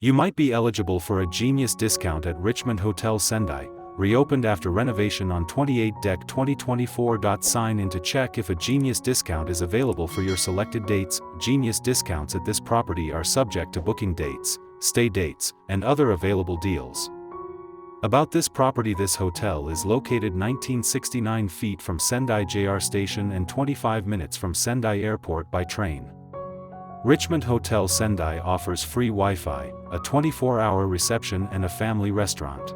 You might be eligible for a genius discount at Richmond Hotel Sendai, reopened after renovation on 28 Dec 2024. Sign in to check if a genius discount is available for your selected dates. Genius discounts at this property are subject to booking dates, stay dates, and other available deals. About this property: this hotel is located 1969 feet from Sendai JR Station and 25 minutes from Sendai Airport by train. Richmond Hotel Sendai offers free Wi-Fi, a 24-hour reception and a family restaurant.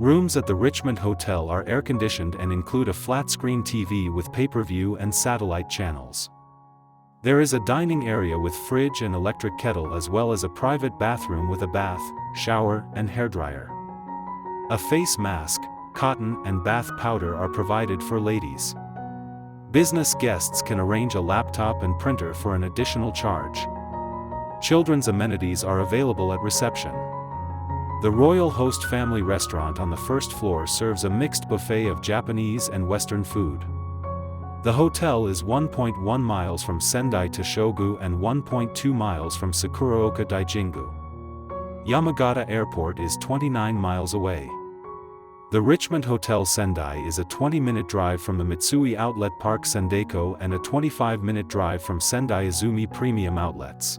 Rooms at the Richmond Hotel are air-conditioned and include a flat-screen TV with pay-per-view and satellite channels. There is a dining area with fridge and electric kettle, as well as a private bathroom with a bath, shower, and hairdryer. A face mask, cotton, and bath powder are provided for ladies. Business guests can arrange a laptop and printer for an additional charge. Children's amenities are available at reception. The Royal Host Family Restaurant on the first floor serves a mixed buffet of Japanese and Western food. The hotel is 1.1 miles from Sendai Toshogu and 1.2 miles from Sakuraoka Daijingu. Yamagata Airport is 29 miles away. The Richmond Hotel Sendai is a 20-minute drive from the Mitsui Outlet Park Sendaiko and a 25-minute drive from Sendai Izumi Premium Outlets.